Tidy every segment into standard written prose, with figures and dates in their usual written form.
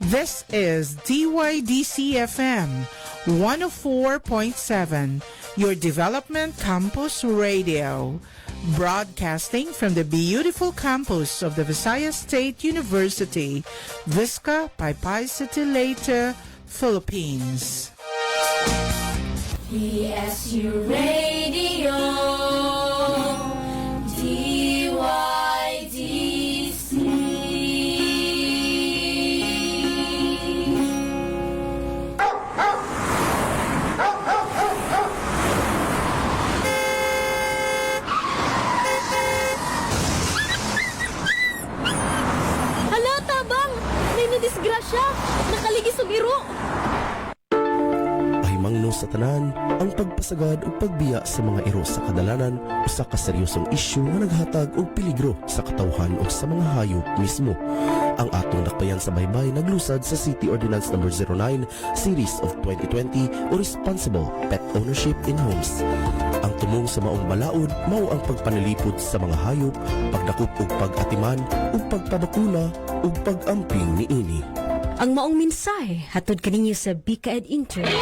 This is DYDC FM 104.7, your development campus radio. Broadcasting from the beautiful campus of the Visayas State University, Visca Paypay City, Leyte, Philippines. PSU Radio, DYDC. Hala, tabang! May nadisgrasya! Nakaligis og iro! Mangno sa tanan ang pagpasagad ug pagbiya sa mga iro sa kadalanan usa ka seryosong isyu nga naghatag og peligro sa katawhan ug sa mga hayop mismo. Ang atong dakbayan sa baybay naglusad sa City Ordinance No. 09 Series of 2020 o Responsible Pet Ownership in Homes. Ang tumong sa maong balaod mao ang pagpanalipod sa mga hayop, pagdakop ug pag-atiman ug pagpabakuna ug pag-amping niini. Ang maong mensahe hatod kaninyo sa BKED Interest.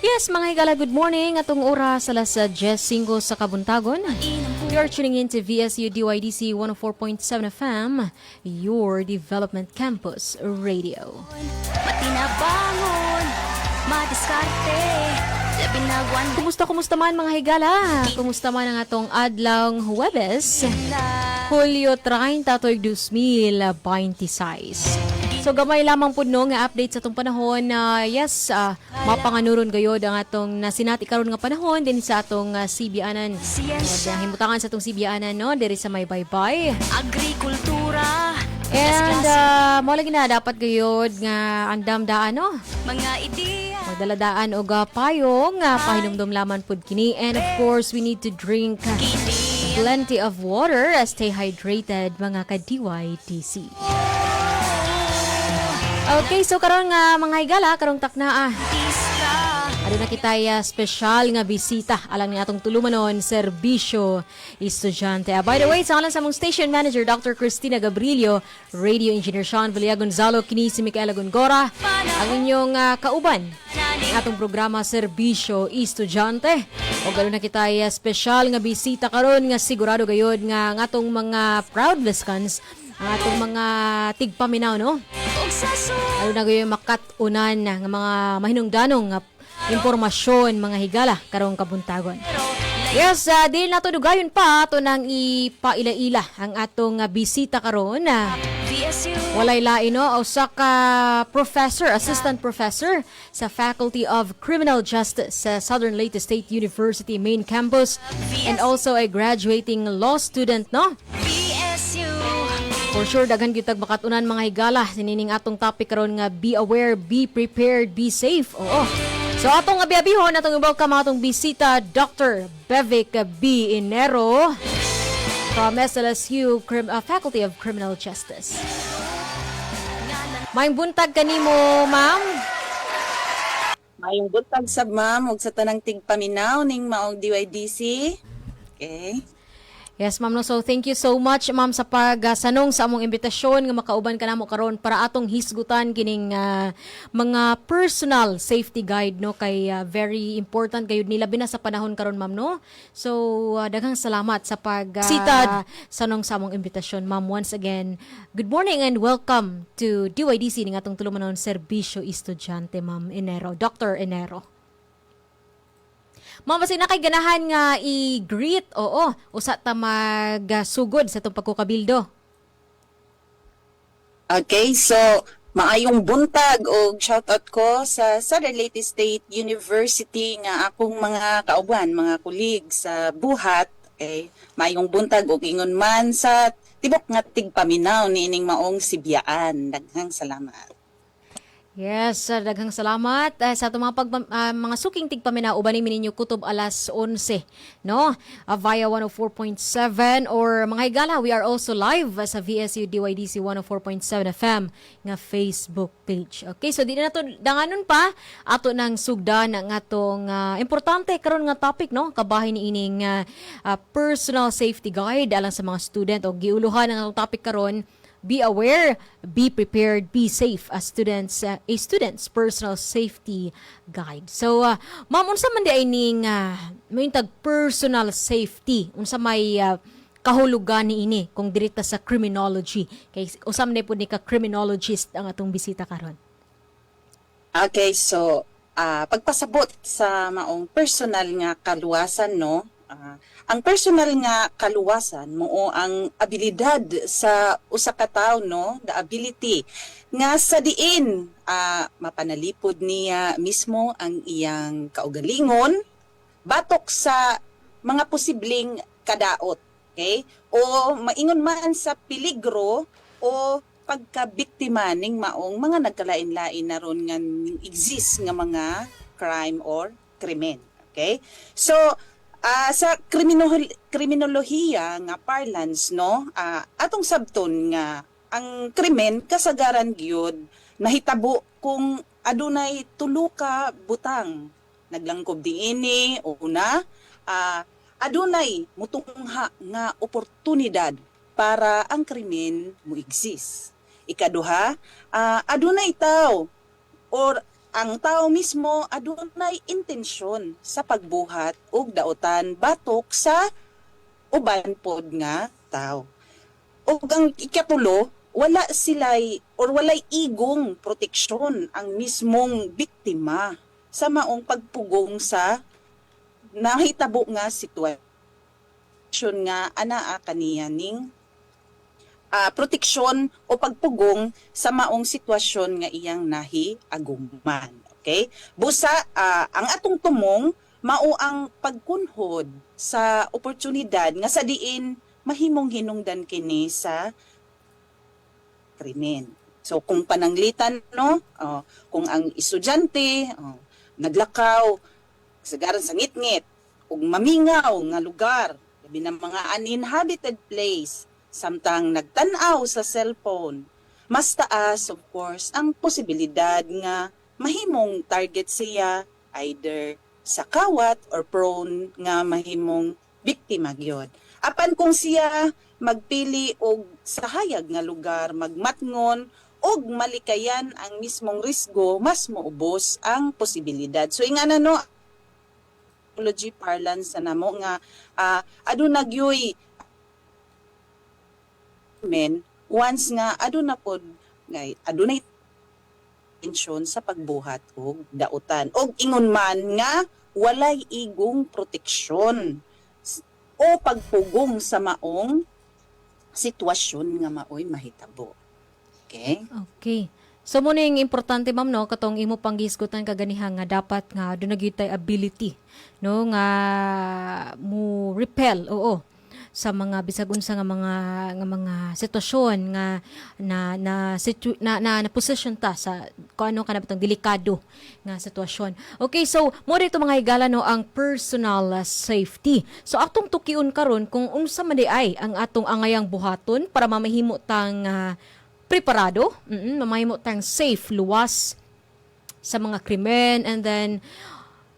Yes, mga higala, good morning. Atong oras alas 10:05 sa kabuntagon. You are tuning in to VSU DYDC 104.7 FM, your development campus radio. Matinabangon, madiskarte, labinagwan. Kumusta man mga higala? Kumusta man ang atong adlaw Huwebes, Hulyo 30, 2026. So gamay lamang po no nga update sa itong panahon na mapanganuron gayod ang atong nasinati karon nga panahon din sa atong CBAnan. Himutangan sa atong CBAnan no diri sa may baybay. Agrikultura. And mo lagi na dapat gayod nga andam-daan no. Mga ideya. Magdaladaan og payong pahinumdum laman pud kini, and of course we need to drink plenty of water, stay hydrated mga ka-DYDC. Okay, so karon nga mga higala, karong taknaa. Ano na kitay special nga bisita alang ni atong tulumanon, serbisyo estudyante. By the way, sa ngalan sa mong station manager Dr. Cristina Gabrilio, radio engineer Sean Villa Gonzalo, kini si Micaela Gongora, ang inyong kauban ng atong programa Serbisyo Estudyante. O gano'n na kitay special nga bisita karon nga sigurado gayod nga ang atong mga proud Viscans, ang atong mga tigpaminaw no. Ano na gayon makatunan nga mga mahinungdanong nga impormasyon mga higala karong kabuntagon. Yes, dili nato dugayon pa ato nang ipaila-ila ang atong bisita karon. Walay lain no, usa ka professor, assistant professor sa Faculty of Criminal Justice sa Southern Leyte State University main campus, and also a graduating law student no. For sure, daghan gyud tag makatunan mga higala. Sinining atong topic karon nga be aware, be prepared, be safe. Oo. So atong abiyabihon, atong welcome atong bisita, Dr. Bevic B. Enero from SLSU Faculty of Criminal Justice. Maayong buntag kanimo, ma'am. Maayong buntag sab ma'am ug sa tanang tigpaminaw ning maong DYDC. Okay. Yes, ma'am. No? So, thank you so much, ma'am, sa pagsanong sa among imbitasyon nga makauban ka namo karon para atong hisgutan kining mga personal safety guide, no? Kay very important gayud nila bina sa panahon karon, ma'am, no? So, daghang salamat sa sitad sanong sa among imbitasyon, ma'am. Once again, good morning and welcome to DYDC ning atong tulumanon serbisyo estudyante, ma'am Enero, Dr. Enero. Ma'am, basi na kay ganahan nga i-greet, usa ta magsugod sa itong pagkukabildo. Okay, so maayong buntag o shoutout ko sa Southern Leyte State University nga akong mga kauban, mga kulig sa buhat. Okay, maayong buntag o ingon man sa tibok nga tigpaminaw niining maong Sibyaan. Daghang salamat. Yes, daghang salamat sa atong mga suking tigpaminaw uban ni ninyo kutob alas 11 no via 104.7 or mga higala we are also live sa VSU DYDC 104.7 FM nga Facebook page. Okay, so di na nato danganon pa ato nang sugdan ang atong importante karon nga topic no kabahin ni ining personal safety guide alang sa mga student o giuluhan ang atong topic karon. Be aware, be prepared, be safe as students, a student's personal safety guide. So, ma'am, unsa man di ay ning may tag personal safety, unsa may kahulugan ni ini kung dirita sa criminology. Kay usam na po ni ka criminologist ang atong bisita karon. Okay, so pagpasabot sa maong personal nga kaluwasan no, ang personal nga kaluwasan mo ang abilidad sa usa ka tawo no, the ability nga sa diin mapanalipod niya mismo ang iyang kaugalingon batok sa mga posibleng kadaot, okay? O maingon man sa peligro o pagkabiktima ning maong mga nagkalain-lain na ron nga exist nga mga crime or krimen, okay? So sa kriminolohiya nga parlance no, atong sabton nga ang krimen kasagaran gyud nahitabo kung adunay tulo ka butang naglangkob diini o una adunay mutungha nga oportunidad para ang krimen mo exist. Ikaduha, adunay tawo or ang tao mismo adunay intensyon sa pagbuhat og daotan batok sa uban pod nga tao. Ug ang ikatulo, wala silay or walay igong proteksyon ang mismong biktima sa maong pagpugong sa nahitabo nga sitwasyon nga anaa kaniya ning proteksyon o pagpugong sa maong sitwasyon nga iyang nahiaguman. Okay? Busa, ang atong tumong, mao ang pagkunhod sa oportunidad nga sa diin mahimong hinungdan kini sa krimen. So kung pananglitan, no, kung ang estudyante naglakaw, sagaran sa ngit-ngit, ug mamingaw nga lugar, labi ng mga uninhabited place, samtang nagtanaw sa cellphone, mas taas of course ang posibilidad nga mahimong target siya either sa kawat or prone nga mahimong biktima gyud. Apan kung siya magpili og sa hayag nga lugar, magmatngon og malikayan ang mismong risgo, mas maubos ang posibilidad. So ingana no psychology parlance na namo nga aduna gyoy men once nga aduna pod ngay adunay intensyon sa pagbuhat og dautan og ingon man nga walay igong proteksyon o pagpugong sa maong sitwasyon nga maoy mahitabo. Okay? Okay. So mo ning importante ma'am no katong imo panggisgutan kaganiha nga dapat nga do nagyutay ability no nga mo repel sa mga bisag unsa nga mga sitwasyon nga na position ta sa kung ano kana bitong delikado nga sitwasyon. Okay, so mo dito mga higala no ang personal safety. So atong tukion karon kung unsa man di ay ang atong angayang buhaton para mamahimo tang preparado, mamahimo tang safe luwas sa mga krimen, and then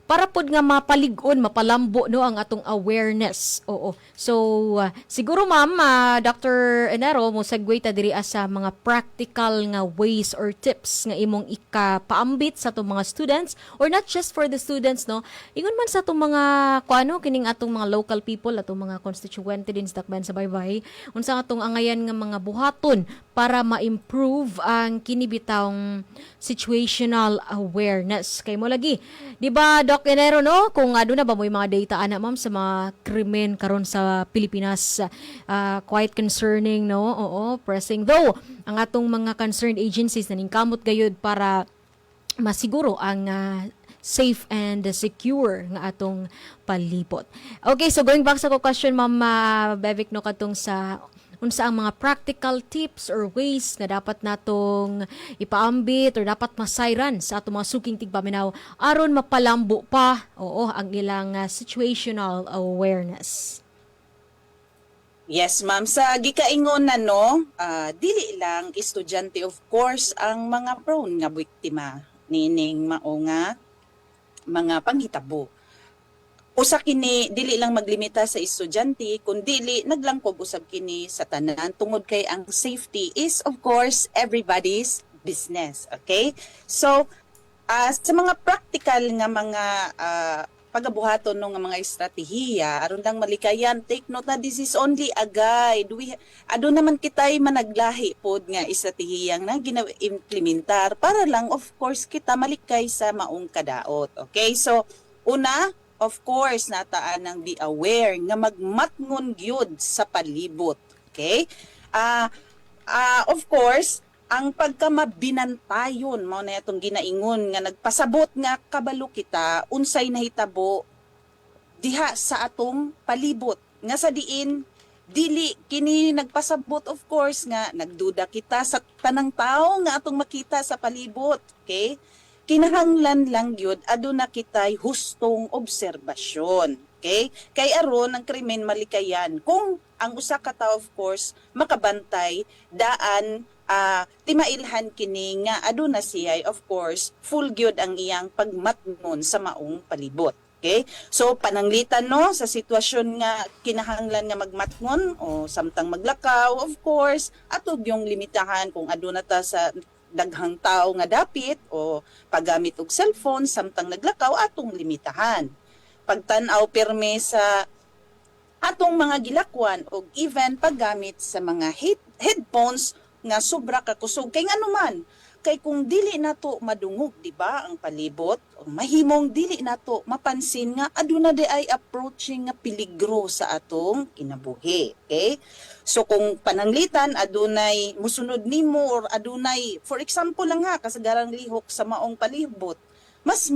para pod nga mapalig-on, mapalambo no ang atong awareness. Oo. So siguro ma'am, Dr. Enero mo segue ta diri sa mga practical nga ways or tips nga imong ikapaambit sa atong mga students, or not just for the students no. Ingon man sa atong mga kuano kining atong mga local people, atong mga constituent din sa dakban sa baybay, unsa atong angayan nga mga buhaton para ma-improve ang kinibitawng situational awareness. Kay mo lagi, di ba Doc Enero no, kung aduna ba mo yung mga data ana ma'am sa mga krimen karon sa Pilipinas, quite concerning no. Oo, pressing though ang atong mga concerned agencies na ningkamot gayud para masiguro ang safe and secure nga atong palibot. Okay, so going back sa question ma'am Bevic no katong sa unsa ang mga practical tips or ways nga dapat natong ipaambit or dapat masayran sa atong mga suking tigpaminaw aron mapalambo pa ang ilang situational awareness. Yes, ma'am. Sa gikaingon na dili lang estudyante of course ang mga prone nga biktima nining mao nga mga panghitabo. Usa kini dili lang maglimita sa estudyante kundi naglangkob usab kini sa tanan tungod kay ang safety is of course everybody's business. Okay? So sa mga practical nga mga pagabuhaton ng mga estratehiya aron lang malikayan, take note na this is only a guide. Ado naman kitay managlahi pod nga estratehiyang na gina-implementar para lang of course kita malikay sa maong kadaot. Okay, so una, of course nataan nang be aware nga magmatngon gyud sa palibot. Okay, of course ang pagkamabinantayon mao na itong ginaingon nga nagpasabot nga kabalo kita unsay nahitabo diha sa atong palibot nga sa diin dili kini nagpasabot of course nga nagduda kita sa tanang tao nga atong makita sa palibot. Okay, kinahanglan lang gyud aduna kitay hustong obserbasyon. Okay, kay aron ang krimen malikayan kung ang usa ka tawo of course makabantay daan timailhan kini nga aduna siya of course full gyud ang iyang pagmatngon sa maong palibot. Okay, so pananglitan sa sitwasyon nga kinahanglan nga magmatngon o samtang maglakaw of course atog yung limitahan kung aduna ta sa daghang tao nga dapit o paggamit og cellphone samtang naglakaw atong limitahan. Pagtan-aw pirme sa atong mga gilakwan o even paggamit sa mga headphones nga sobra ka kusog kay anuman kay kung dili nato madungog di ba ang palibot mahimong dili nato mapansin nga aduna di ay approaching nga peligro sa atong kinabuhi. Okay, so kung pananglitan adunay musunod nimo or adunay for example lang kasagarang lihok sa maong palibot mas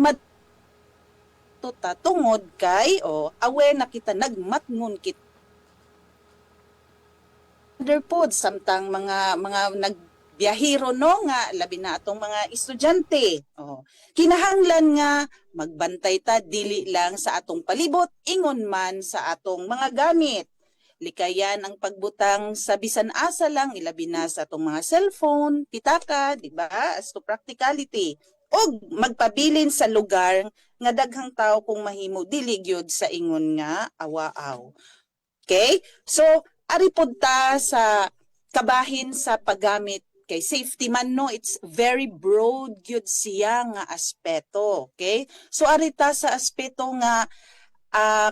tungod kay aware na kita nagmatngon kita other pod samtang mga nagbiyahero nga labi na atong mga estudyante. Kinahanglan nga magbantay ta dili lang sa atong palibot ingon man sa atong mga gamit. Likayan ang pagbutang sa bisan asa lang ilabi na sa atong mga cellphone, pitaka, di ba? As to practicality. Og magpabilin sa lugar nga daghang tao kung mahimo dili gyud sa ingon nga awaaw. Okay? So ari pod ta sa kabahin sa paggamit kay safety man it's very broad gyud siya nga aspeto. Okay, so ari ta sa aspeto nga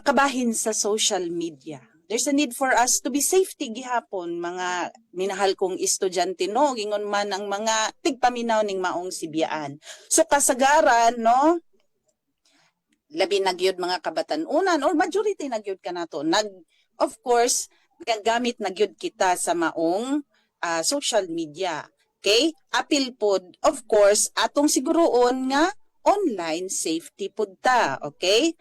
kabahin sa social media. There's a need for us to be safety gihapon mga minahal kong estudyante ingon man ang mga tigpaminaw ning maong sibiyaan. So kasagaran labi na gyud mga kabatan-unan or majority na gyud kanato of course gagamit na gyud kita sa maong social media. Okay? Apil pod of course atong siguroon nga online safety pod ta. Okay?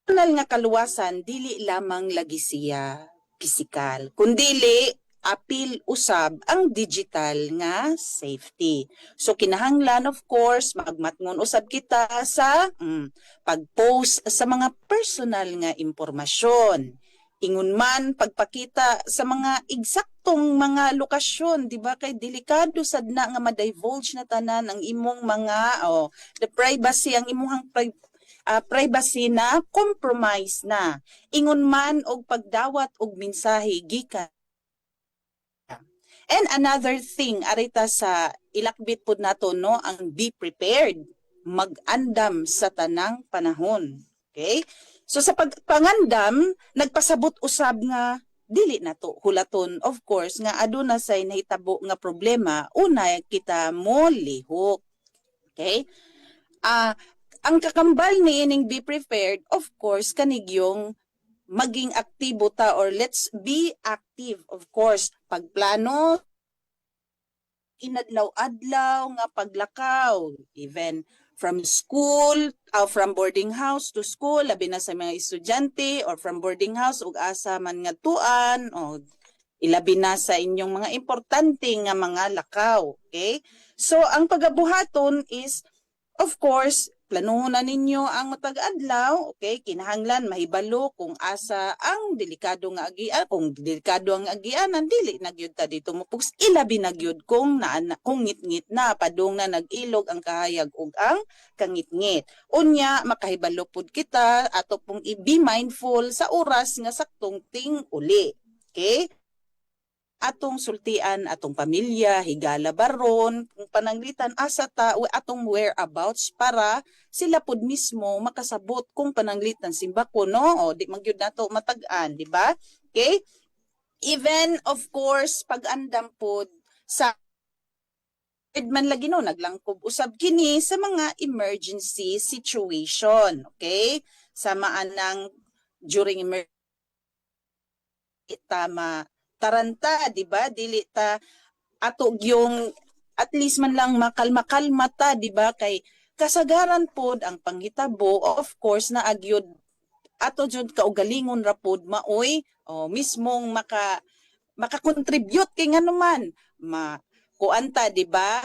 Personal nga kaluwasan dili lamang lagi siya physical kundili apil usab ang digital nga safety. So kinahanglan of course magmatngon usab kita sa pag-post sa mga personal nga impormasyon. Ingon man pagpakita sa mga eksaktong mga lokasyon, di ba kay delikado sad na nga ma-divulge na tanan ang imong mga the privacy ang imong privacy na compromise na. Ingon man og pagdawat og mensahe gikan. And another thing arita sa ilakbit pud nato ang be prepared, mag-andam sa tanang panahon. Okay? So sa pagpangandam, nagpasabot usab nga dili nato hulaton of course nga aduna say nahitabo nga problema una kita mo lihok. Okay? Ang kakambal ni ining be prepared of course kanigyong maging aktibo ta or let's be active of course pagplano inadlaw-adlaw nga paglakaw, even from school, from boarding house to school, labi na sa mga estudyante, or from boarding house ug asa man nga tuan, o ilabi na sa inyong mga importante nga mga lakaw. Okay? So, ang pagabuhaton is, of course, planuhon na ninyo ang matag adlaw, okay? Kinahanglan mahibalo kung asa ang delikado nga agian, kung delikado ang agianan, dili na gyud ta dito mupugs, ilabi na gyud kung kung ngit-ngit na padung na nag-ilog ang kahayag ug ang kangit-ngit. Unya makahibalo pud kita ato pong i-be mindful sa oras nga saktong ting uli. Okay? Atong sultian, atong pamilya, higala baron, kung pananglitan asa ta, atong whereabouts para sila pud mismo makasabot kung pananglitan simbako, no? O di magyud nato matag-an, di ba? Okay? Even, of course, pag-andam pod sa man lagi no, naglangkob usab kini sa mga emergency situation, okay? Samaan ng during emergency, tama, taranta, di ba? Dili ta ato yung at least man lang makalma-kalma ta, di ba? Kay kasagaran pod ang panghitabo, of course na agyod ato jud kaugalingon ra pod maoy mismong maka-contribute kay nganuman kuanta, di ba?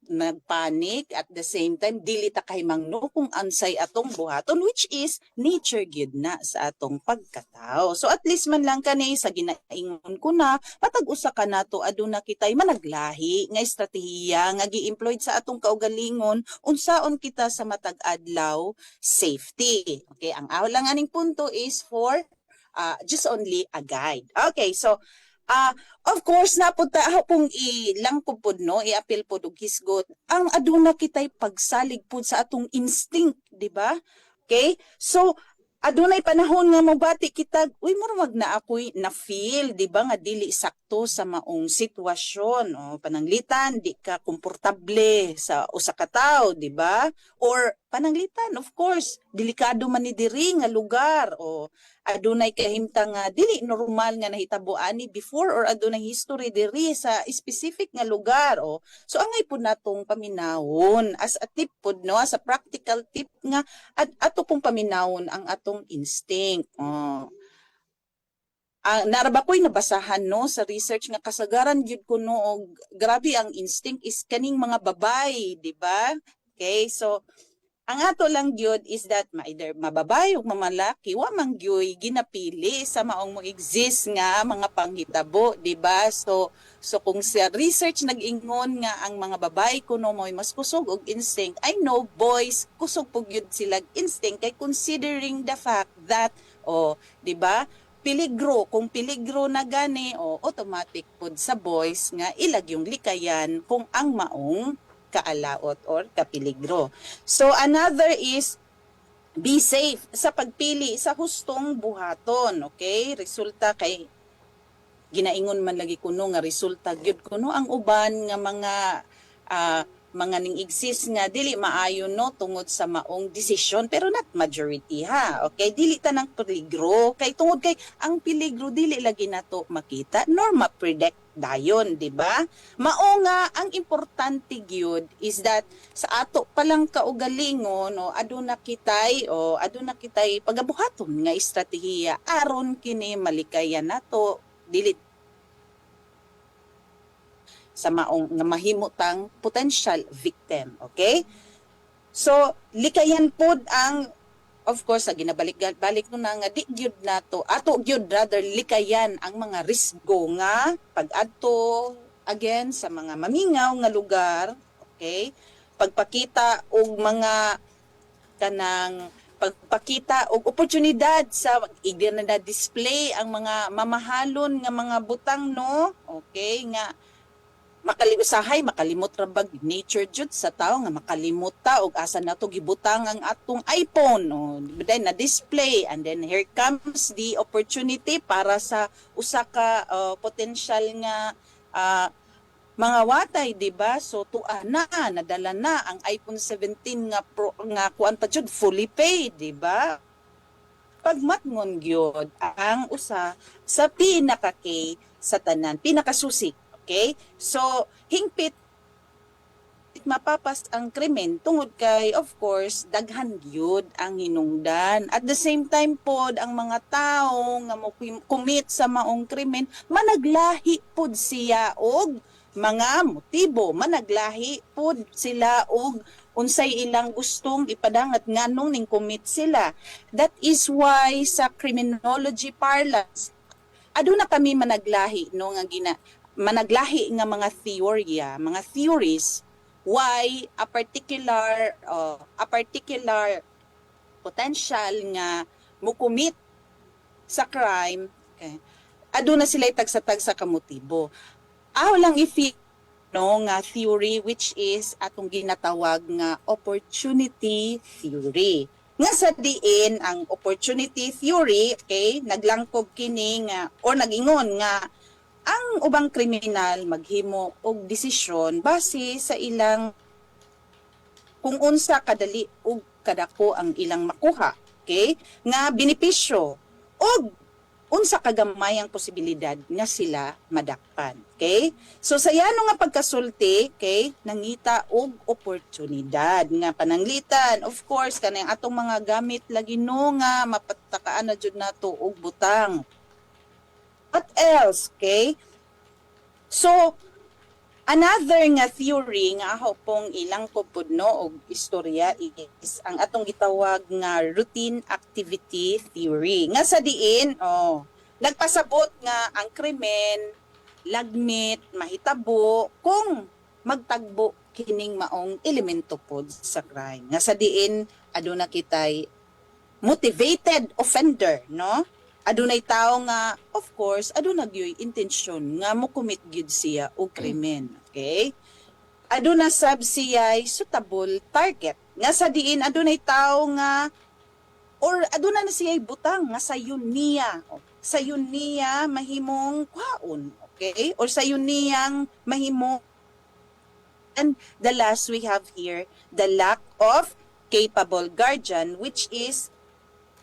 Magpanik at the same time dili ta kay mangno kung ansay atong buhaton, which is nature gyud na sa atong pagkatao. So at least man lang kani sa ginaingon ko na patag usa ka nato aduna kitay managlahi nga estratehiya nga gi-employed sa atong kaugalingon unsaon kita sa matag adlaw safety. Okay, ang lang aning punto is for just only a guide. Okay, so of course, napunta pong ilangkob pod, no? I-appeal pod og hisgot. Ang aduna kitay pagsalig pod sa atong instinct, di ba? Okay? So, adunay panahon nga mabati kita, uy, murag na ako'y na-feel, di ba? Nga dili sakto sa maong sitwasyon. O, pananglitan, di ka komportable sa usa ka tawo, di ba? Or, pananglitan, of course, delikado man ni diri nga lugar. O, adunay kahimtang nga dili normal nga nahitabo ani before or adunay history diri sa specific nga lugar. O, so angay po natong paminawon as a tip pod, no, as a practical tip nga ato pong paminawon ang atong instinct. Naraba ko'y nabasahan, no, sa research nga kasagaran gyud ko, no, og grabe ang instinct is kaning mga babay, di ba? Okay, so ang ato lang gyud is that either mababay o mamalaki, wa man gyoy ginapili sa maong mo exist nga mga panghitabo, di ba? So kung sa research nag-ingon nga ang mga babay kuno mo'y mas kusog og instinct, I know boys kusog pug gyud sila instinct kay considering the fact that di ba? Kung peligro na gani automatic pud sa boys nga ilag yung likayan kung ang maong kaalaot or kapiligro. So another is be safe sa pagpili sa hustong buhaton, okay? Resulta kay ginaingon man lagi kuno nga resulta gyud kuno ang uban nga mga ning exist nga dili maayo, no, tungod sa maong desisyon, pero not majority, ha, okay? Dili tanang peligro kay tungod kay ang peligro dili lagi nato makita nor ma-predict dayon, di ba? Mao nga ang importante gyud is that sa ato palang kaugalingon aduna kitay pagabuhaton nga estratehiya aron kini malikayan nato dili sa maong nga mahimutang potential victim, okay? So likayan pod ang, of course, ginabalik-balik no na nga di gyud nato ato gyud rather likayan ang mga risgo nga pag-adto again sa mga mamingaw nga lugar, okay? Pagpakita og mga kanang pagpakita og oportunidad sa na display ang mga mamahalon nga mga butang, no, okay, nga makalimot ra bag nature jud sa tao nga makalimot ta og asa nato gibutang ang atong iPhone, then na display, and then here comes the opportunity para sa usa ka potential nga mga watay, di ba? So nadala na ang iPhone 17 nga Pro nga kuan pa jud fully paid, di ba? Pagmatngon gyud ang usa sa pinaka-key sa tanan, pinakasusi, Okay? So, hingpit mapapas ang krimen tungod kay of course daghan gyud ang hinungdan. At the same time pod ang mga tawo nga mo commit sa maong krimen managlahi pod siya og mga motibo, managlahi pod sila og unsay ilang gustong ipadangat nganong ning commit sila. That is why sa criminology parlance aduna kami managlahi no nga managlahi nga mga teorya, mga theories why a particular potential nga mukumit sa crime, okay, aduna sila tagsa-tagsa ka motibo. Aw lang no nga theory which is atong ginatawag nga opportunity theory. Nga sa diin ang opportunity theory, okay, naglangkob kini nga or nagingon nga ang ubang kriminal maghimo og desisyon base sa ilang kung unsa kadali ug kadako ang ilang makuha, okay, nga benepisyo og unsa kagamay ang posibilidad nga sila madakpan, okay? So sa yano nga pagkasulti, okay, nangita og oportunidad nga pananglitan. Of course kanang atong mga gamit lagi no nga mapatakaan na jud nato og butang. What else, okay? So, another nga theory nga ako pong ilang pupudno o istorya is ang atong gitawag nga routine activity theory. Nga sa diin, nagpasabot nga ang krimen, lagmit, mahitabo, kung magtagbo kining maong elemento pod sa crime. Nga sa diin, aduna kitay motivated offender, no? Adunay tao nga, of course, aduna gyoy intensyon nga mo commit gyud siya og krimen, okay? Aduna sab siya suitable target. Nga sa diin adunay tao nga or aduna na siya butang nga sayon niya. Sayon niya mahimong kwaon, okay? Or sayon niyang mahimo. And the last we have here, the lack of capable guardian, which is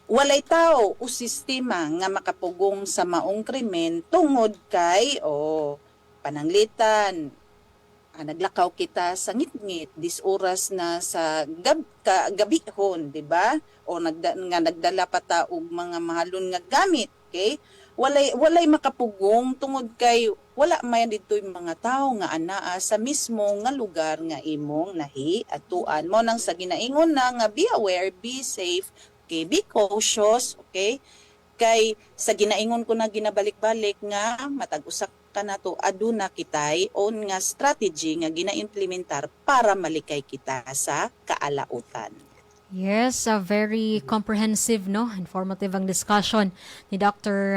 walay tao o sistema nga makapugong sa maong krimen tungod kay pananglitan. Naglakaw kita sa ngit-ngit dis oras na sa gabihon, di ba? O nagdala pa ta og mga mahalon nga gamit, okay? Walay makapugong tungod kay wala may ditoy mga tao nga anaa sa mismo nga lugar nga imong nahiatuan mo nang sa ginaingon na nga be aware, be safe. Okay, be cautious, okay? Kay sa ginaingon ko na ginabalik-balik nga matag-usa ka nato aduna kitay on nga strategy nga gina-implementar para malikay kita sa kaalautan. Yes, a very comprehensive, no, informative ang discussion ni Dr.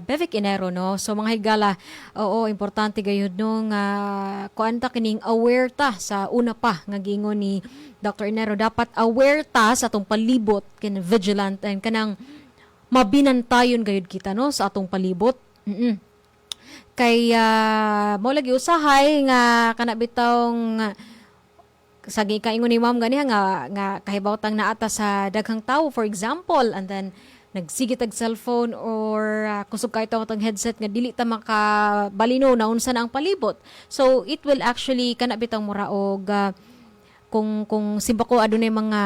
Bevic Enero, no. So mga higala, oo, importante gayud no nga kuanta kining aware ta sa una pa nga gingon ni Dr. Enero, dapat aware ta sa atong palibot, kin vigilant and kanang mabinantayon gayud kita no sa atong palibot. Kay mo lagi usahay nga kana bitawng sa kaingon ni ma'am ganiha nga kahibawtang naata sa daghang tawo, for example, and then nagsigit og cellphone or kusog kay tawag headset nga dili ta makabalino na unsa na ang palibot. So it will actually kana bitang mura og kung simbako adunay mga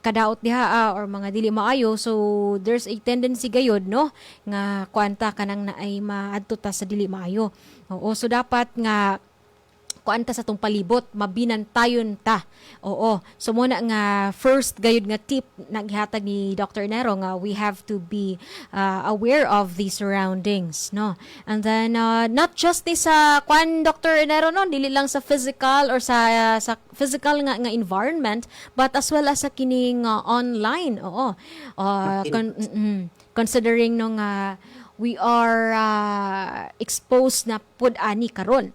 kadaot diha or mga dili maayo, so there's a tendency gayod no nga kuanta kanang naay maadto ta sa dili maayo. Oo, so dapat nga kuanta sa tong palibot, mabinantayon ta. Oo. So muna nga first gayud nga tip naghatag ni Dr. Enero nga we have to be aware of the surroundings, no. And then not just ni sa Dr. Enero no, dili lang sa physical or sa physical nga environment, but as well as sa kining online. Oo. Considering no nga we are exposed na pud ani karon.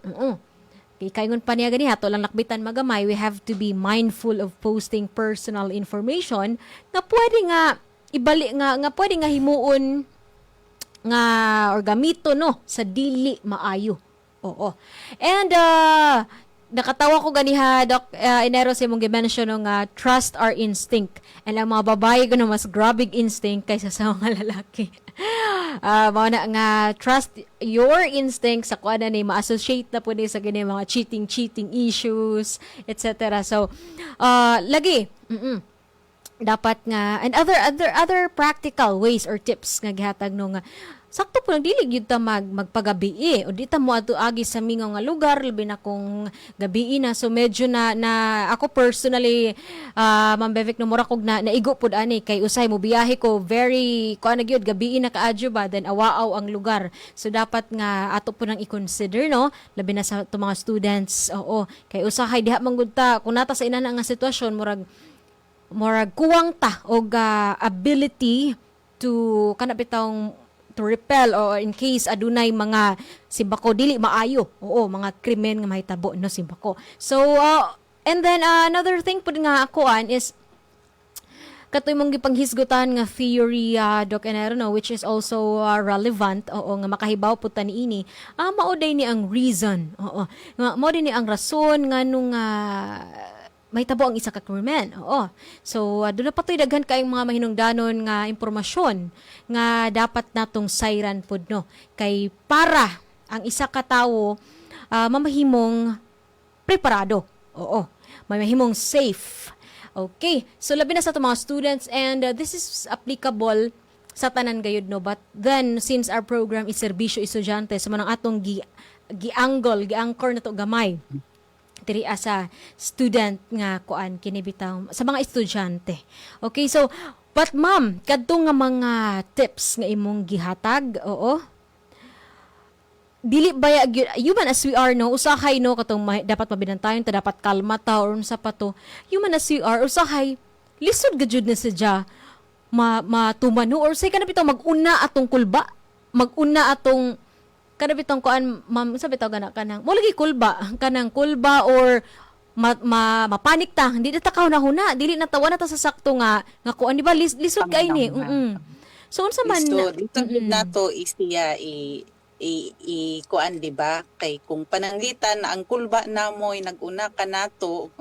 Kaingon pa niya ganiha, to lang lakbitan magamay, we have to be mindful of posting personal information na pwede nga ibalik nga pwede nga himuon nga or gamito no sa dili maayo. Oo. And nakatawa ko ganiha Doc Enero sa mong gi-mention nga trust our instinct. And ang mga babae ko mas grabing instinct kaysa sa mga lalaki. Mao na nga trust your instinct sa kuan ni ma-associate na po ni sa gani mga cheating issues, etc. So lagi dapat nga and other practical ways or tips nga gihatag no nga sakto po nagdili gyud ta magpagabi o di ta mo ato agi sa mingaw nga lugar labi na kung gabi na so medyo na ako personally Ma'am Bevik no mura kog naigo pud ani kay usay mo biyahe ko very kuan na gyud gabi na kaadyo ba then awaaw ang lugar so dapat nga ato po nang i-consider no labi na sa mga students oo kay usahay diha man gud ta kung nata sa ina nga sitwasyon murag kuwang ta og ability to kana bitawng to repel or in case adunay mga simbako dili maayo oo mga krimen nga mahitabo no simbako so and then another thing pud nga akoan is katoy mong gipanghisgutan nga theory Doc Enero no which is also relevant oo nga makahibaw pud ta niini mao day ni ang reason oo mao day ni ang rason nganong may tabo ang isa ka krimen. Oo. So, doon na patoy daghan kayong mga mahinungdanon nga impormasyon nga dapat natong sayran pod no. Kay para ang isa ka tawo mamahimong preparado. Oo. Mamahimong safe. Okay. So, labi na sa itong mga students and this is applicable sa tanan gayud no. But then, since our program is serbisyo estudyante, sa manang atong giangkor na to gamay diri sa student nga kuan kini bitaw sa mga estudyante. Okay, so but ma'am, kadto nga mga tips nga imong gihatag, oo. Dili baya human as we are no, usahay no katong dapat mabinantayon ta dapat kalma ta or unsa pa to. Human as we are, usahay lisod gajud na sadya matumano or say kana bitaw mag-una atong kulba, mag-una atong kada bitong kuan ma'am sabi taw kanang mo lagi kulba or mapanik ta hindi ta kahuna dili na tawa na ta sa sakto nga kuan di ba lisod kay ni so unsa man dito nato is siya i kuan di ba kay kung pananglitan ang kulba namoy naguna ka nato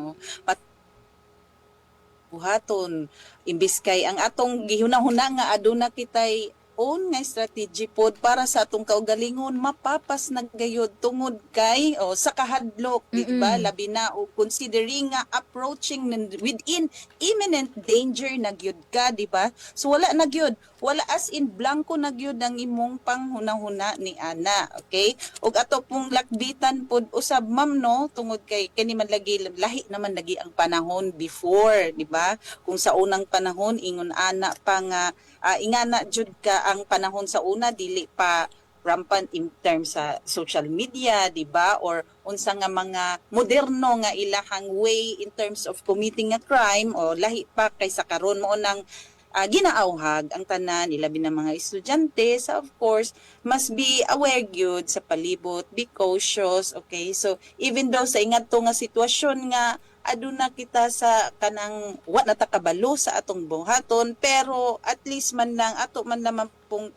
buhaton imbis kay ang atong gihuna-huna nga aduna kitay own nga strategy pod para sa atong kaugalingon mapapas naggayod tungod kay sa kahadlok di ba labi na o considering nga approaching within imminent danger nagyud ka di ba so wala nagyud wala as in blanco nagyud ang imong panghunahuna ni ana okay ug ato pong lakbitan pod usab ma'am no tungod kay kini man lagi lahi naman lagi ang panahon before di ba kung sa unang panahon ingon ana pa nga ingana jud ka ang panahon sa una dili pa rampant in terms sa social media di ba or unsa nga mga moderno nga ilahang way in terms of committing a crime o lahi pa kaysa karon mo nang ginaawhag ang tanan ilabi ng mga estudyante so of course must be aware gyud sa palibot be cautious okay so even though sa ingadto nga sitwasyon nga aduna kita sa kanang wa na takabalo sa atong buhaton pero at least man lang ato man naman pong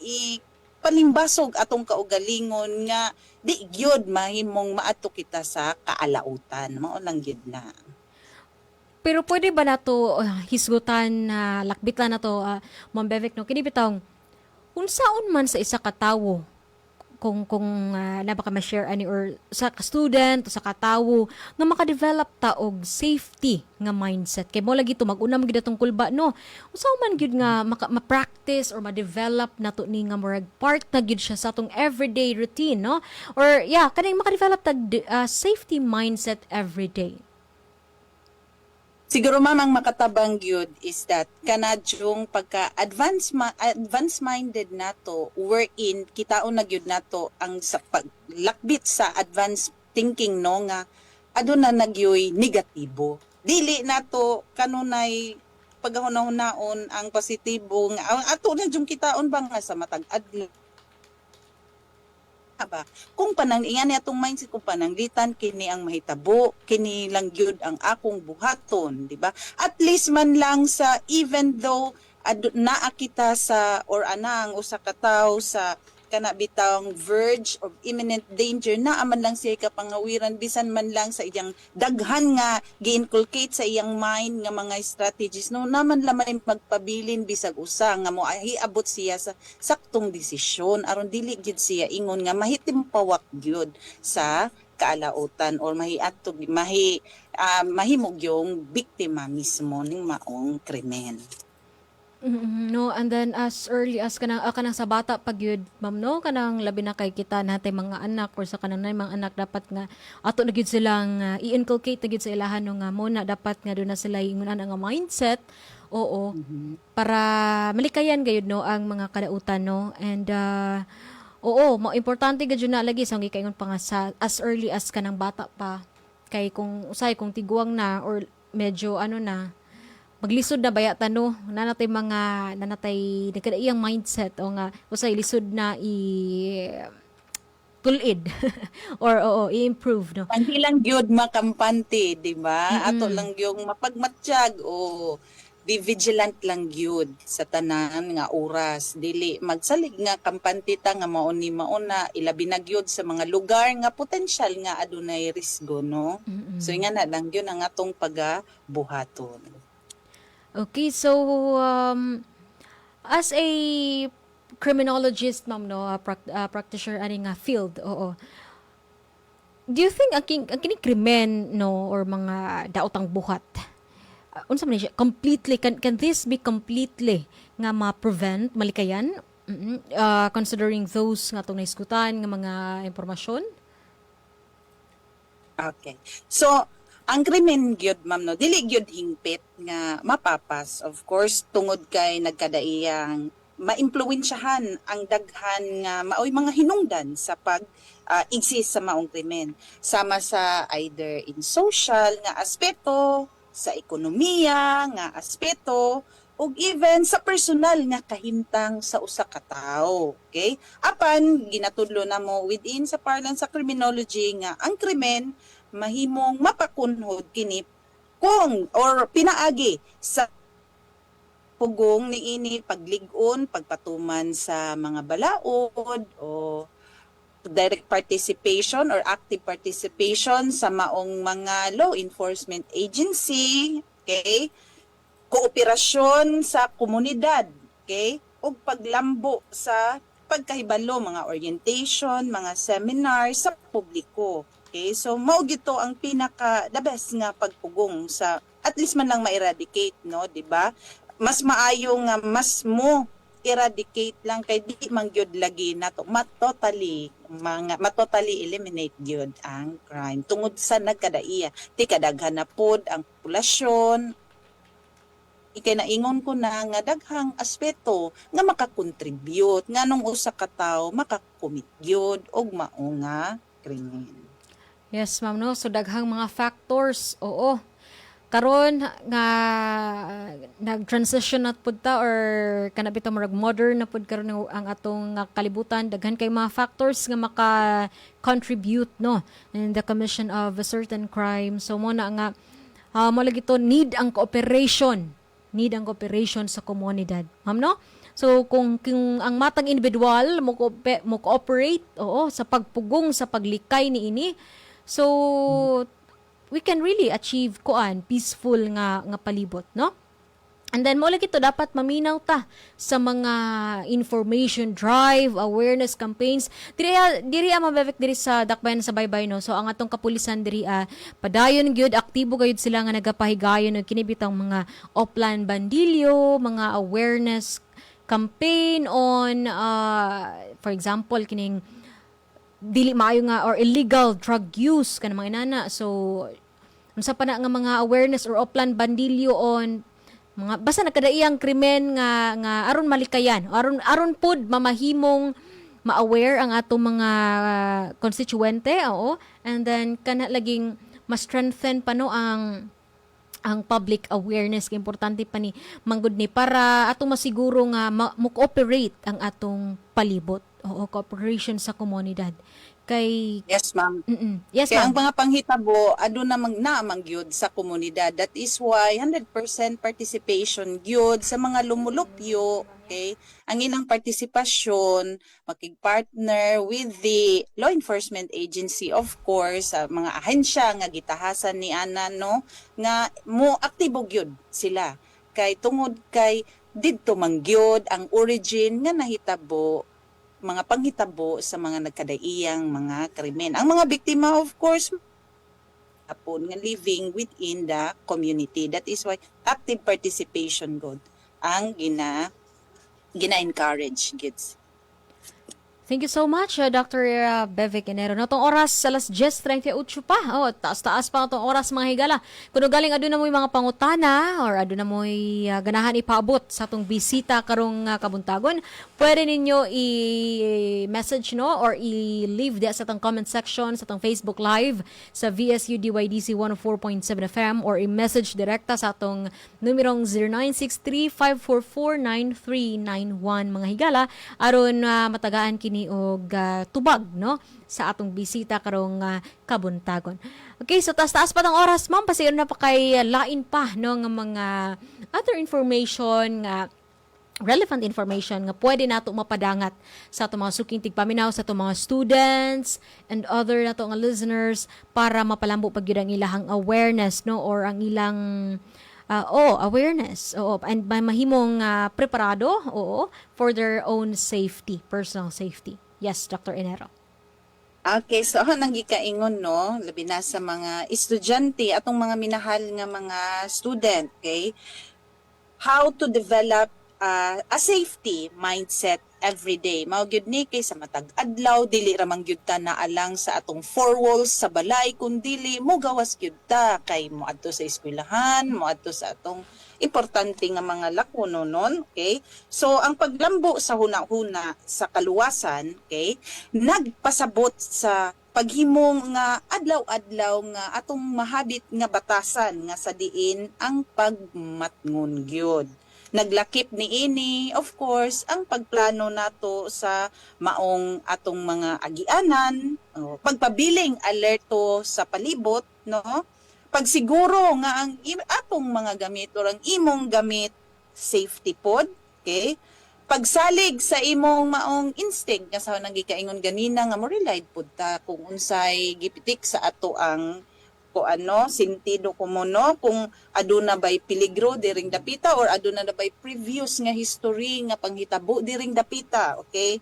panimbasog atong kaugalingon nga di gyud mahimong maato kita sa kaalautan mao lang gyud na. Pero pwede ba nato hisgutan na lakbitan nato Ma'am Bevik no kini bitawng unsaon man sa isa ka tawo kung nabaka ma-share ani or sa student o sa katawo nga maka-develop ta og safety nga mindset kay mo lagi to mag-una magid atong kulba no unsaon man gyud nga ma-practice or ma-develop nato ni nga murag part na gyud siya sa atong everyday routine no or kaning maka-develop ta safety mindset everyday. Siguro mamang makatabang gyud is that kanadyong pagka advanced minded nato wherein kitaon na gyud nato ang sa paglakbit sa advanced thinking no nga aduna nagyoy negatibo dili nato kanunay paghunahon ang positibo nga ato na jung kitaon ba nga sa matag adlaw ba kung panangingan atong mindset kung pananglitan kini ang mahitabo kini lang gyud ang akong buhaton di ba at least man lang sa even though naa kita sa or anang usa ka tawo sa kana bitang verge of imminent danger na aman lang siya kapangawiran bisan man lang sa iyang daghan nga gi-inculcate sa iyang mind nga mga strategies no naman lamay magpabilin bisag usa nga moahiabot siya sa saktong desisyon aron dili gid siya ingon nga mahitimpawak gyud sa kaalautan or mahimog yung biktima mismo ning maong krimen. No, and then as early as kanang sa bata pag yun, ma'am, no, kanang labi na kay kita natin mga anak or sa kanang mga anak dapat nga ato na gyud silang i-inculcate na gyud sa ilahan no nga muna dapat nga doon na sila ingunan nga mindset. Oo. Para malikayan gayud no ang mga kadautan no and oo, importante gud na lagi sa gikaingon pa nga sa as early as kanang bata pa kay kung tiguang na or medyo na maglisod na baya tano nanatay nagkadaiyang mindset o nga usay lisod na tulid or i-improve no. Hindi lang gyud makampante, di ba? Ato lang yung mapagmatsyag o be vigilant lang gyud sa tanan nga oras dili magsalig nga kampante ta nga mauni mauna ilabi na gyud sa mga lugar nga potensyal nga adunay risgo no. So nga na lang gyud ang atong pagabuhaton. Okay, so as a criminologist, ma'am, no, practitioner ani nga field, oo. Do you think ang kining krimen no or mga daotang buhat unsa man siya completely can this be completely nga ma-prevent malikayan considering those nga tong naiskutan nga mga impormasyon? Okay. So ang krimen gyud ma'am no dili gyud hingpit nga mapapas of course tungod kay nagkadaiyang maimpluwensyahan ang daghan nga maoy mga hinungdan sa pag exist sa maong krimen sama sa either in social nga aspeto sa ekonomiya nga aspeto ug even sa personal nga kahimtang sa usa ka tawo. Okay? Apan ginatudlo na mo within sa parlance sa criminology nga ang krimen mahimong mapakunhod kini kung or pinaagi sa pugong niini paglig-on, pagpatuman sa mga balaod o direct participation or active participation sa maong mga law enforcement agency, okay? Kooperasyon sa komunidad, okay? Ug paglambo sa pagkahibalo, mga orientation, mga seminar sa publiko. Okay, so mao gito ang pinaka the best nga pagpugong sa at least man lang ma-eradicate no, di ba? Mas maayo nga mas mo eradicate lang kay di man gyud lagi nato matotally eliminate gyud ang crime tungod sa nagkadaiya. Ti kadaghan na pod ang populasyon. Ikay naingon ko na nga daghang aspeto nga makakontribute nganong usa ka tawo makakomit gyud og mao nga krimen. Yes, ma'am, no? So, daghang mga factors, oo. Karon nga nag-transition na pud ta or kanabito marag modern na pud karon ang atong kalibutan, daghan kay mga factors nga maka-contribute no in the commission of a certain crime. So mo na nga mo lagi to need ang cooperation sa komunidad. Ma'am, no? So kung ang matang individual mo cooperate sa pagpugong sa paglikay niini, so we can really achieve peaceful nga palibot, no? And then mo lagi to dapat maminaw ta sa mga information drive, awareness campaigns. Diri mabebek diri sa dakbayan sa baybay no. So ang atong kapulisan diri padayon gyud aktibo gayud sila nga nagapahigayon og kini bitang mga offline bandilyo, mga awareness campaign on for example kining dili maayo nga or illegal drug use kanang mga inana. So unsa pa na nga mga awareness or offline bandilyo on mga basta nagkadaiyang krimen nga aron malikayan aron pud mamahimong ma-aware ang atong mga constituente and then kana laging ma-strengthen pa no ang public awareness kay importante pa ni manggod ni para atong masiguro nga mo-cooperate ang atong palibot cooperation sa komunidad Kay Yes, ma'am. Yes, Kaya ang ma'am. mga panghitabo, ado namang gyud sa komunidad. That is why 100% participation gyud sa mga lumulupyo. Okay? Ang ilang partisipasyon, makig-partner with the law enforcement agency, of course, sa mga ahensya nga gitahasan ni Ana, no? Nga mo aktibo gyud sila. Kay tungod kay didto mangyod ang origin nga nahitabo mga panghitabo sa mga nagkadaiyang mga krimen. Ang mga biktima, of course, apon nga living within the community. That is why active participation good ang gina-encourage kids. Thank you so much, Dr. Bevic Enero. No, tong oras, alas 10:38 pa. Oh, taas-taas pa tong oras, mga higala. Kung galing ado na mo'y mga pangutana or ado na mo'y ganahan ipaabot sa tong bisita karong kabuntagon, pwede ninyo i-message no or i-leave sa tong comment section sa tong Facebook Live sa VSU DYDC 104.7 FM or i-message direkta sa atong numerong 0963-544-9391, mga higala, aron matagaan kini og tubag no sa atong bisita karong kabuntagon. Okay, so taas-taas pa tong oras, ma'am, pasiyon na pa kay lain pa no nga mga other information nga relevant information nga pwede nato mapadangat sa atong mga suking tigpaminaw sa atong mga students and other nato nga listeners para mapalambo pag yun ang ilahang awareness no or ang ilang awareness. Oo, and mahimong preparado, for their own safety, personal safety. Yes, Dr. Enero. Okay, so ako nang gikaingon, no, labi na sa mga estudyante, atong mga minahal nga mga student, okay? How to develop a safety mindset every day. Mao gyud ni kay sa matag adlaw dili ra man gyud ta naalang sa atong four walls sa balay kun dili mo gawas gyud ta kay mo adto sa eskwelahan, mo adto sa atong importante nga mga lakono non, okay? So ang paglambo sa hunahuna sa kaluwasan, okay? Nagpasabot sa paghimong nga adlaw-adlaw nga atong mahabit nga batasan nga sa diin ang pagmatngon gyud. Naglakip ni ini, of course, ang pagplano nato sa maong atong mga agianan, pagpabiling alerto sa palibot, no? Pagsiguro nga ang atong mga gamit o ang imong gamit safety pod, okay? Pagsalig sa imong maong instinct nga sa nagikaingon ganina nga mo relied pod ta kung unsay gipitik sa ato ang sentido kumuno kung aduna bay peligro diring dapita or aduna na bay previous nga history nga panghitabo diring dapita, okay?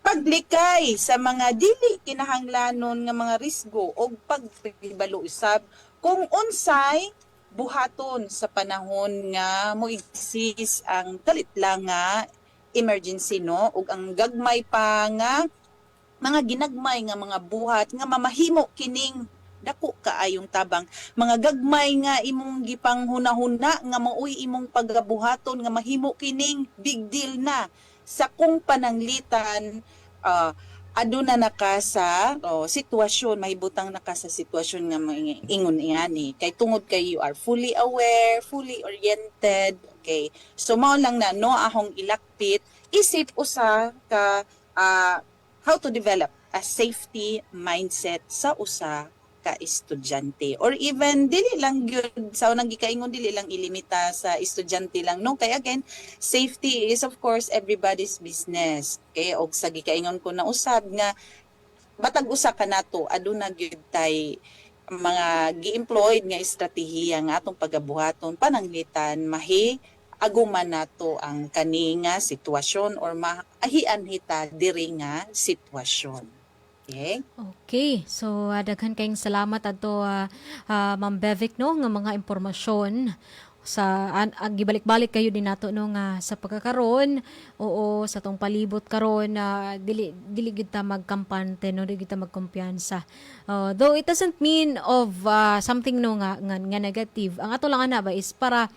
Paglikay sa mga dili kinahanglanon nga mga risgo o pagpahibalo usab kung unsay buhaton sa panahon nga mo exist ang dalit lang nga emergency, no, ug ang gagmay pa nga mga ginagmay nga mga buhat nga mamahimo kining dako kaayong tabang mga gagmay nga imong gipang hunahuna nga maoy imong pagabuhaton nga mahimo kining big deal na sa kung pananglitan aduna naka sa sitwasyon, mahibutang naka sa sitwasyon nga ingon iani kay tungod kay you are fully aware, fully oriented, okay? So mao lang na no ahong ilakpit isip usa ka how to develop a safety mindset sa usa ka estudyante or even dili lang gyud sa unang gikaingon dili lang ilimita sa estudyante lang no kay again safety is of course everybody's business, okay? Og sa gikaingon ko na usab nga batag usa ka nato aduna gyud tay mga gi-employed nga estratehiya nga atong pagabuhaton pananglitan aguman nato ang kani nga sitwasyon or maahian hita diri nga sitwasyon. Okay. Okay. So, daghan kayong salamat ato Ma'am Bevic no nga mga impormasyon sa gibalik-balik kayo din nato no nga sa pagkakaron sa tong palibot karon dili gid ta magkampante no dili gid ta magkumpiyansa. Though it doesn't mean of something no nga negative. Ang ato lang ana ba is para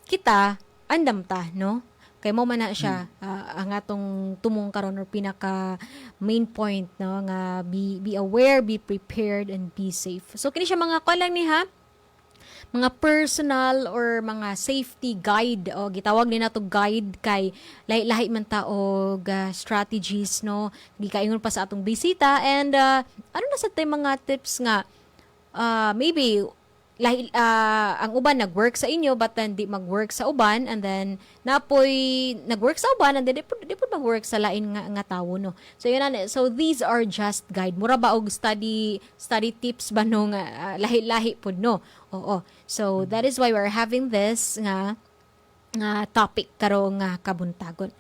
kita andam ta no. Kay mo man na siya ang atong tumong karon or pinaka main point no nga be aware, be prepared and be safe. So kini siya mga kuan lang ni ha. mga personal or mga safety guide o gitawag ni nato guide kay lahi-lahi man ta og strategies no gikaingon pa sa atong bisita and ano na sa tay mga tips nga maybe ang uban nag-work sa inyo but then di mag-work sa uban and then napoy nag-work sa uban and then di pud mag-work sa lain nga tawo no. So yun na, so these are just guide mura ba og study tips ba no nga lahi-lahi pud no. Oo. So that is why we're having this nga topic karong kabuntagon.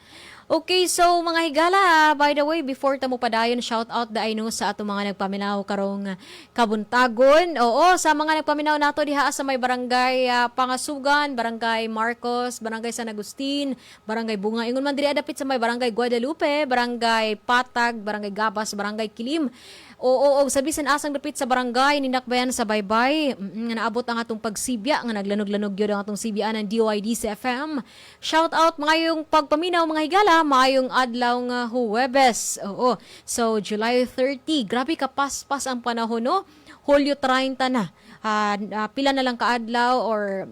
Okay, so mga higala, by the way, before ta mo padayon, shout out da no sa ato mga nagpaminaw karong kabuntagon. Oo, sa mga nagpaminaw nato diha sa may barangay Pangasugan, barangay Marcos, barangay San Agustin, barangay Bunga. Ingon man diri dapit sa may barangay Guadalupe, barangay Patag, barangay Gabas, barangay Kilim. Oo, sa bisan asang dapit sa barangay ninakbayan sa Baybay nga naabot ang atong pagsibya nga naglanog-lanog gyud ang atong sibya ng DYDC FM. Shout out mga yung pagpaminaw mga higala, maayong adlaw nga Huwebes. Oo. So July 30, grabe ka paspas ang panahon no. Hulyo 30 na. Pila na lang ka adlaw or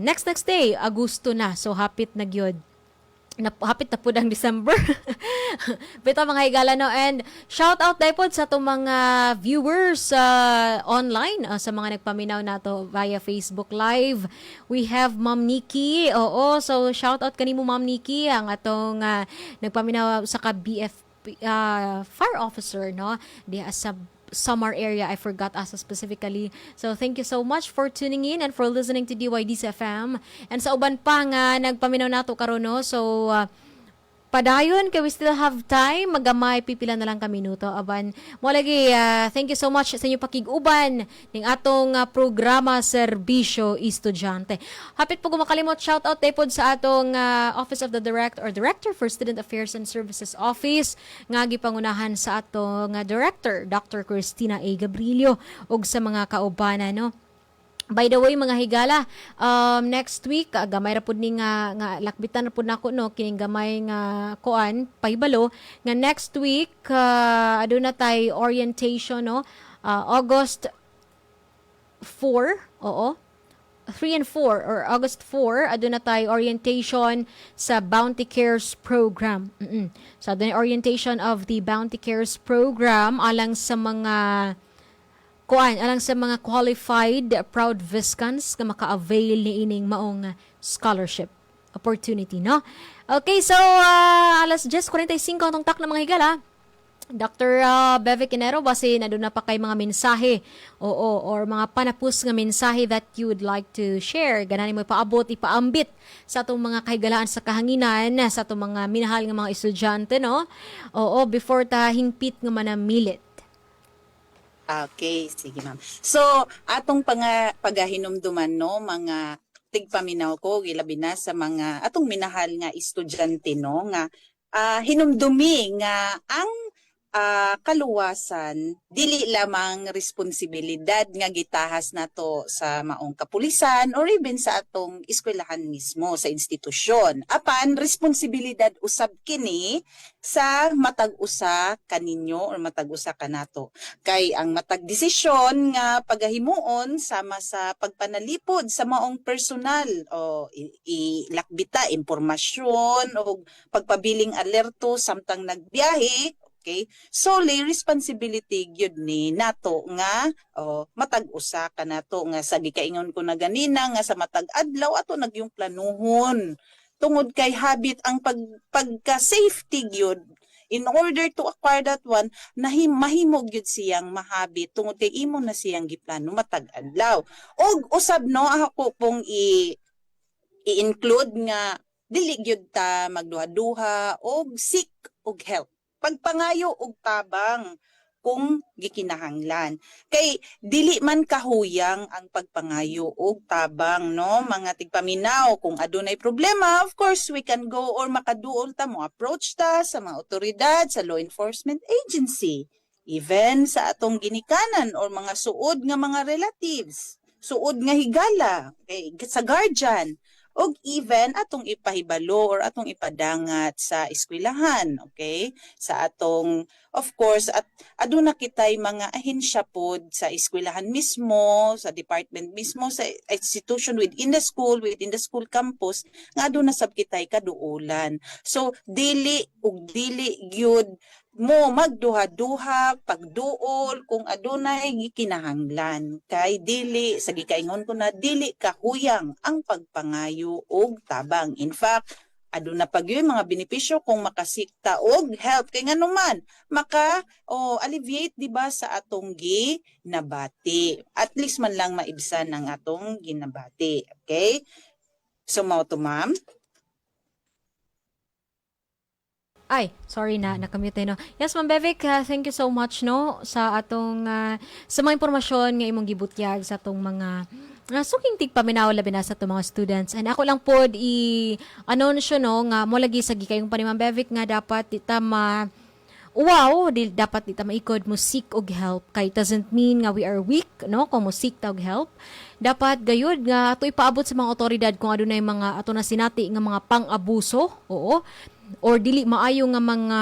next day Agosto na. So hapit na gyud. Hapit na po ang December. Bito mga higala no, and shout out dahil po sa itong mga viewers online, sa mga nagpaminaw nato via Facebook Live. We have Ma'am Nikki. Oo, so shout out kanimo Ma'am Nikki ang atong nagpaminaw sa ka-BF fire officer no di sa Samar area. I forgot Asa specifically. So thank you so much for tuning in and for listening to DYDC FM. And sa uban pa nga nagpaminaw nato karon no. So padayon kay we still have time, magamay pipila na lang ka minuto aban mo lagi. Thank you so much sa inyo pakig-uban ning atong programa Serbisyo Estudyante. Hapit po makalimot shout out pod sa atong Office of the Director for Student Affairs and Services Office nga gipangunahan sa atong Director Dr. Cristina A. Gabrilio ug sa mga kaubanan no. By the way mga higala, next week gamay ra pud ni nga lakbitan ra pud nako no kining gamay nga kuan pahibalo nga next week aduna tay orientation no, August 4, oo. 3 and 4 or August 4 aduna tay orientation sa Bounty Cares program. So aduna orientation of the Bounty Cares program alang sa mga qualified proud Viscans nga maka-avail ni ining maong scholarship opportunity no. Okay, so alas 10:45 ang tak na mga higala. Dr. Beve Quinero, basi na doon na pa kay mga mensahe or mga panapus nga mensahe that you would like to share. Ganani mo ipaabot, ipaambit sa atong mga kahigalaan sa kahanginan, sa atong mga minahal nga mga estudyante, no? Oo, before ta hingpit nga manamilit. Okay, sige ma'am. So, atong pagahinumduman no, mga tigpaminaw ko, gilabi na sa mga atong minahal nga estudyante no, nga hinumdumi nga ang kaluwasan dili lamang responsibilidad nga gitahas nato sa maong kapulisan or even sa atong eskwelahan mismo sa institusyon. Apan responsibilidad usab kini sa matag usa kaninyo or matag usa kanato. Kay ang matag desisyon nga pagahimuon sama sa pagpanalipod sa maong personal o ilakbita impormasyon o pagpabiling alerto samtang nagbiyahe. Okay? Solely responsibility gyud ni nato nga matag usa ka nato nga sa gikaingon ko na ganina nga sa matag adlaw ato nagyong planuhon tungod kay habit ang pagka safety gyud in order to acquire that one mahimog gyud siyang mahabit tungod kay imo na siyang giplano matag adlaw. Og usab no ako pong i-include nga dili gyud ta magduha-duha og seek og help. Pagpangayo og tabang kung gikinahanglan. Kay dili man kahuyang ang pagpangayo og tabang no, mga tigpaminaw kung adunay problema, of course we can go or makaduol ta mo approach ta sa mga otoridad, sa law enforcement agency, even sa atong ginikanan or mga suod nga mga relatives, suod nga higala, okay, sa guardian. o even atong ipahibalo or atong ipadangat sa eskwelahan, okay? Sa atong, of course, at aduna kitay mga ahensya pod sa eskwelahan mismo, sa department mismo, sa institution within the school campus, nga aduna sab kitay kaduulan. So dili gyud mo magduha-duha pagduol kung adunay gikinahanglan, kay dili sa gikaingon ko na dili kahuyang ang pagpangayo og tabang. In fact, aduna pa gyud mga benepisyo kung makasikta og help, kay nganuman maka alleviate di ba sa atong ginabati, at least man lang maibsan ang atong ginabati. Okay, so mao to ma'am. Ay, sorry na, nakamute no. Yes, Ma'am Bevic, thank you so much no sa atong sa mga impormasyon nga imong gibutyag sa atong mga suking tigpaminaw labi na sa atong mga students. And ako lang pod i-announce no nga mo lagi sa gikayong pa ni Ma'am Bevic nga dapat ita dapat ita maikod mo seek og help, kay doesn't mean nga we are weak no kung mo seek ta og help. Dapat gayud nga ato ipaabot sa mga otoridad kung adunay mga ato na sinati nga mga pang-abuso, oo, or dili maayo nga mga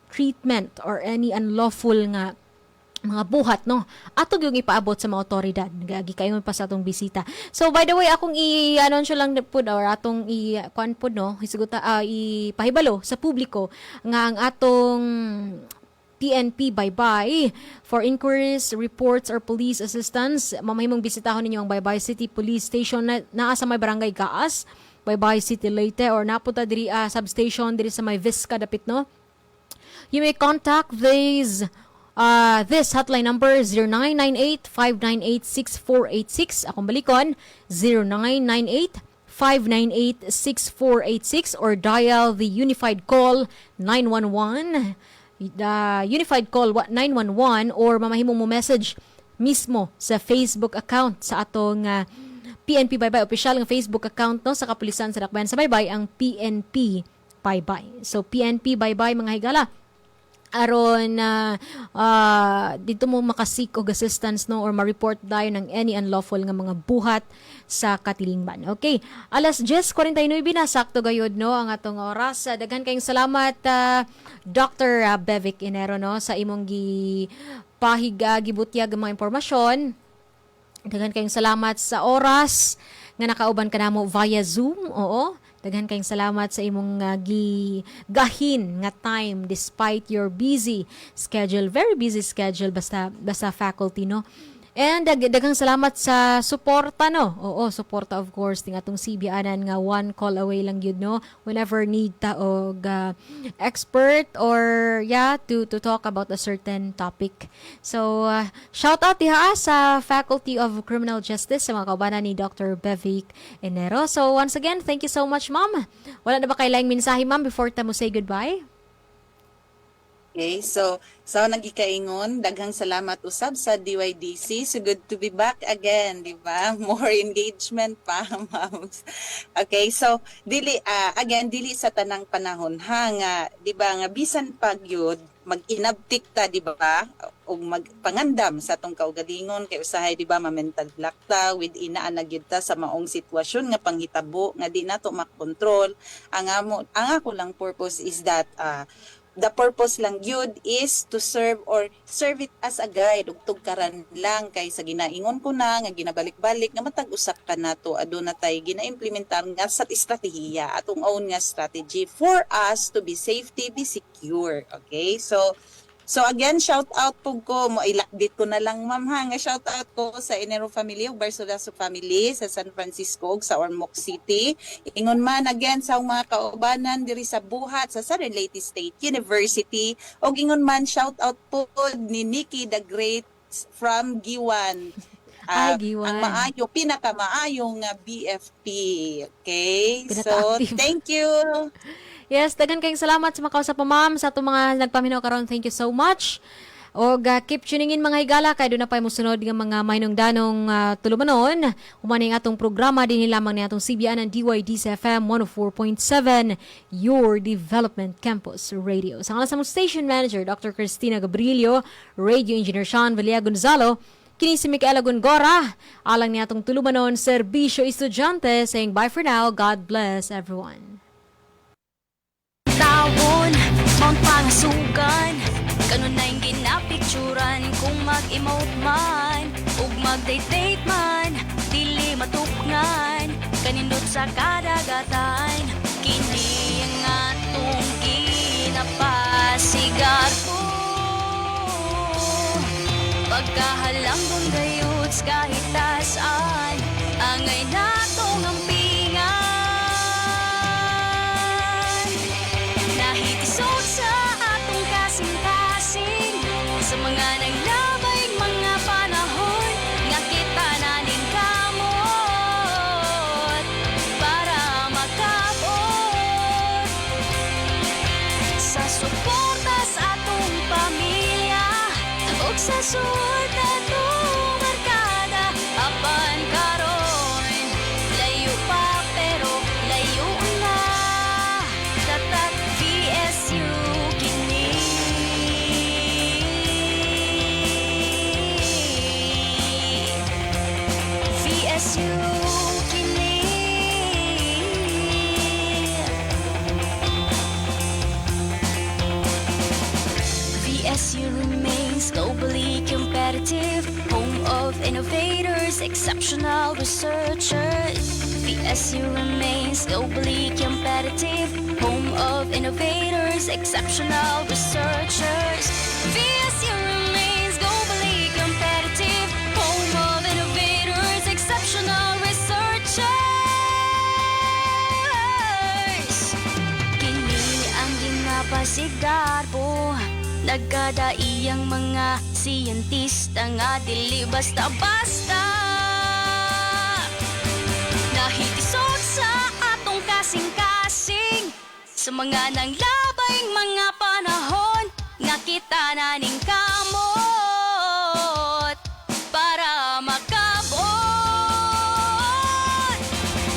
treatment or any unlawful nga mga buhat no, ato yung ipaabot sa mga otoridad gagi kayo pa sa atong bisita. So by the way, akong i-announce lang pud or atong i-kuan pud no, hisuguta ipahibalo sa publiko nga ang atong PNP Baybay for inquiries, reports, or police assistance, mamahimong bisitahon ninyo ang Baybay City Police Station na naa sa may barangay Gaas, Baybay City Leyte, or napunta diri substation diri sa may Visca dapit no. You may contact this hotline number 0998-598-6486. Akong balikon 0998-598-6486, or dial the Unified Call 911. The Unified Call 911, or mamahimong mo message mismo sa Facebook account sa atong PNP Baybay, official ng Facebook account no sa kapulisan sa Dakbayan sa Baybay, ang PNP Baybay. So PNP Baybay mga higala, aron dito mo makasik og assistance no or ma-report dayon ng any unlawful nga mga buhat sa katilingban. Okay, alas 10:49 na, sakto gayud no ang atong oras. Daghan kayong salamat Dr. Bevic Enero no sa imong gibutyag mga impormasyon. Daghan kayong salamat sa oras nga nakauban ka namo via Zoom. Oo, daghan kayong salamat sa imong gahin nga time despite your busy schedule, very busy schedule basta faculty no. And daghang salamat sa suporta no. Oo, suporta of course ting atong CB-anan nga one call away lang yun no whenever need ta og expert or to talk about a certain topic. So shout out diha sa Faculty of Criminal Justice sa mga kaubanan ni Dr. Bevic Enero. So once again, thank you so much ma'am. Wala na ba kay laing mensahe ma'am before ta mo say goodbye? Okay, so nagikaingon, daghang salamat usab sa DYDC. So good to be back again, di ba? More engagement pa, ma'am. Okay, so dili sa tanang panahon nga, di ba, nga bisan pag yun, mag-inabtik ta, di ba? O magpangandam sa atong kaugalingon kay usahay, di ba, ma-mental block ta with inaan na gyud ta sa maong sitwasyon nga panghitabo nga di nato makontrol. Ang ako lang purpose is that the purpose lang yun is to serve it as a guide ug tugkaran lang, kay sa ginaingon ko na nga ginabalik-balik nga matag usak ka nato aduna tay gina-implementar nga sa estratehiya, atong own nga strategy for us to be safety, be secure. Okay, so again, shout out po ko, mo ilakbit ko na lang ma'am ha, nga shout out ko sa Enero family ug Barsolaso family sa San Francisco ug sa Ormoc City. Ingon man again sa mga kaubanan diri sa buhat sa Southern Leyte State University, ug ingon man shout out po ni Nikki the Great from Giwan. Ang pinakamaayong BFP. Okay? So, thank you. Yes, daghan kayong salamat sa mga kausap po ma'am, sa itong mga nagpaminaw karon. Thank you so much. O keep tuning in mga higala, kaya doon na pa musunod ng mga mahinong-danong tulumanon. Humaning atong programa din lamang ni atong CBN ng DYDC FM 104.7, Your Development Campus Radio. Sa ngalan sa mong station manager, Dr. Cristina Gabrilio, Radio Engineer Sean Villa Gonzalo, Kini si Micaela Gongora, alang ni atong tulumanon, Serbisyo Estudyante, saying bye for now. God bless everyone. Tawon, mount pangasugan kanon na yung ginapicturan kung mag-emote man ug mag-date man dili matukngan kanindot sa kadagatan kini ang atong ginapasigar ko pagkahalambon gayuts kahit tasaan angay natong ampingan nahitisod sa atong kasing-kasing sa mga naglabayng mga panahon nga kita naning kamot para makabot sa suporta sa atong pamilya ug sa suot atong barkada apan karon layo pa pero layo na tatak VSU kini VSU kini VSU remains globally competitive, home of innovators, exceptional researchers. VSU remains globally competitive, home of innovators, exceptional researchers. VSU remains globally competitive, home of innovators, exceptional researchers. Kini ang ginapasigar po nagkadaiyang mga siyentista nga dili basta-basta nahitisod sa atong kasing-kasing sa mga nanglabayng mga panahon nga kita naning kamot para makabot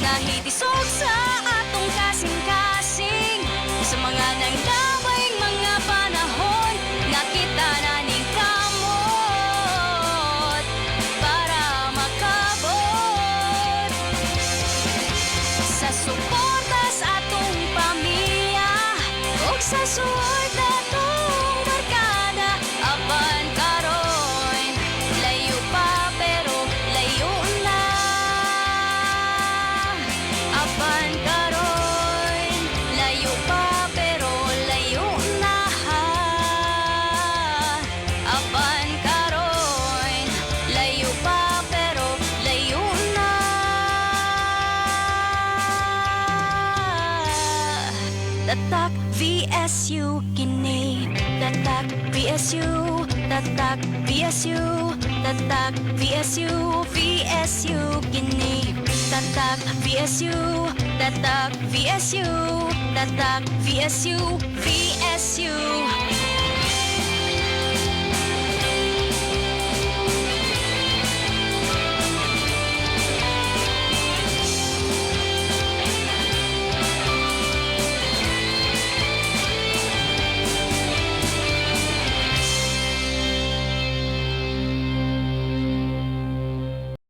nahitisod sa atong kasing-kasing sa mga nanglabayng mga panahon nga kita naning kamot para makabot sa suporta sa atong pamilya ug sa suot atong barkada apan karon layo pa pero layo na apan karon layo pa pero layo na apan karon layo pa pero layo na tatak VSU kini tatak VSU tatak VSU tatak VSU VSU kini tatak VSU tatak VSU tatak VSU VSU